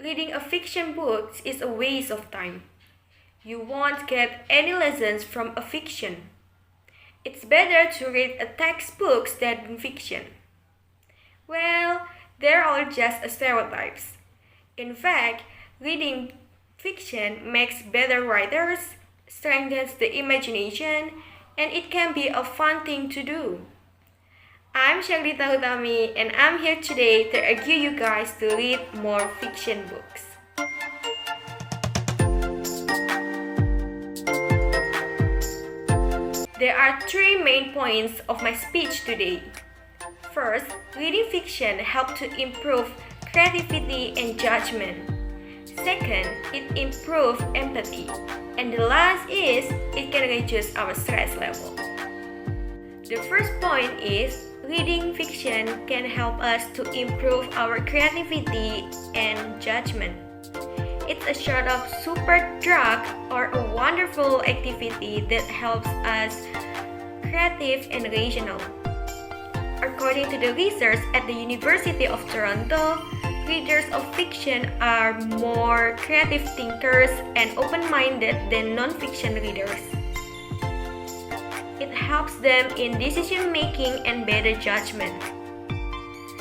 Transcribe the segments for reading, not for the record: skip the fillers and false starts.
Reading a fiction book is a waste of time. You won't get any lessons from a fiction. It's better to read a textbook than fiction. Well, they're all just stereotypes. In fact, reading fiction makes better writers, strengthens the imagination, and it can be a fun thing to do. I'm Sherly Hutami, and I'm here today to urge you guys to read more fiction books. There are three main points of my speech today. First, reading fiction helps to improve creativity and judgment. Second, it improves empathy. And the last is, it can reduce our stress level. The first point is, reading fiction can help us to improve our creativity and judgment. It's a sort of super drug or a wonderful activity that helps us creative and rational. According to the research at the University of Toronto, readers of fiction are more creative thinkers and open-minded than non-fiction readers. It helps them in decision-making and better judgment.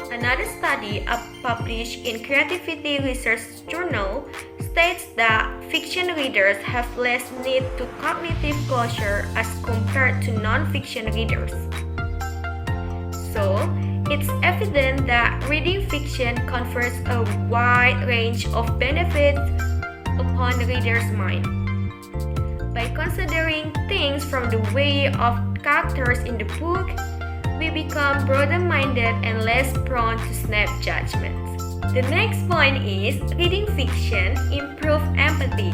Another study published in Creativity Research Journal states that fiction readers have less need to cognitive closure as compared to non-fiction readers. So, it's evident that reading fiction confers a wide range of benefits upon the reader's mind. By considering things from the way of characters in the book, we become broader-minded and less prone to snap judgments. The next point is reading fiction improves empathy.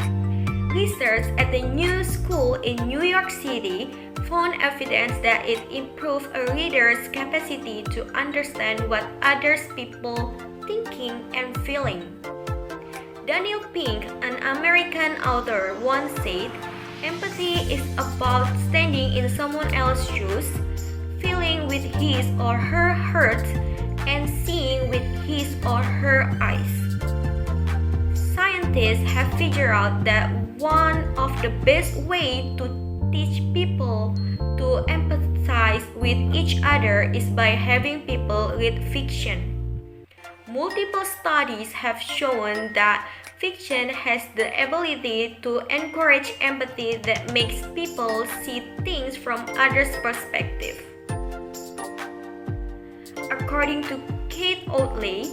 Research at the New School in New York City found evidence that it improves a reader's capacity to understand what others people thinking and feeling. Daniel Pink, an American author, once said, "Empathy is about standing in someone else's shoes, feeling with his or her heart, and seeing with his or her eyes." Scientists have figured out that one of the best ways to teach people to empathize with each other is by having people read fiction. Multiple studies have shown that fiction has the ability to encourage empathy that makes people see things from others' perspective. According to Kate Oatley,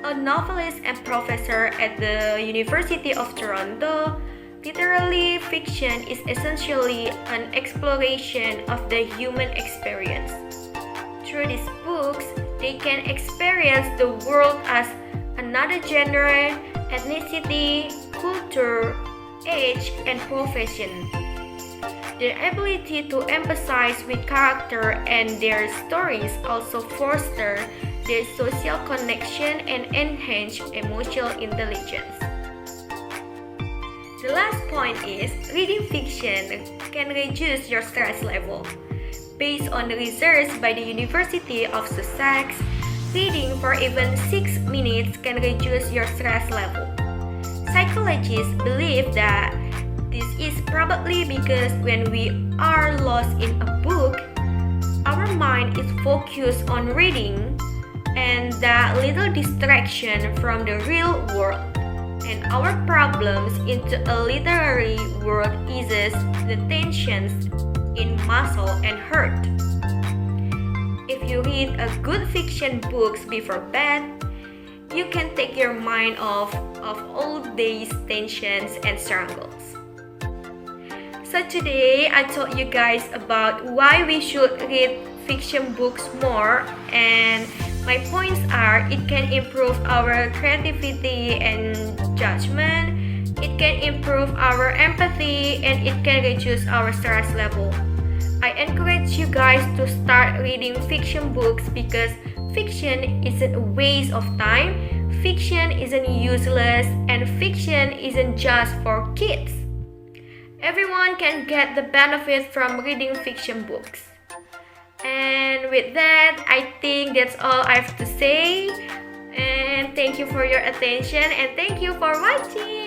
a novelist and professor at the University of Toronto, literary fiction is essentially an exploration of the human experience. Through these books, they can experience the world as another genre, ethnicity, culture, age, and profession. Their ability to empathize with character and their stories also foster their social connection and enhance emotional intelligence. The last point is, reading fiction can reduce your stress level. Based on the research by the University of Sussex, reading for even 6 minutes can reduce your stress level. Psychologists believe that this is probably because when we are lost in a book, our mind is focused on reading and that little distraction from the real world, and our problems into a literary world eases the tensions in muscle and heart. If you read a good fiction books before bed, you can take your mind off of all day's tensions and struggles. So today I told you guys about why we should read fiction books more, and my points are it can improve our creativity and judgment, it can improve our empathy, and it can reduce our stress level. I encourage you guys to start reading fiction books because fiction isn't a waste of time, fiction isn't useless, and fiction isn't just for kids. Everyone can get the benefit from reading fiction books. And with that, I think that's all I have to say. And And thank you for your attention and thank you for watching.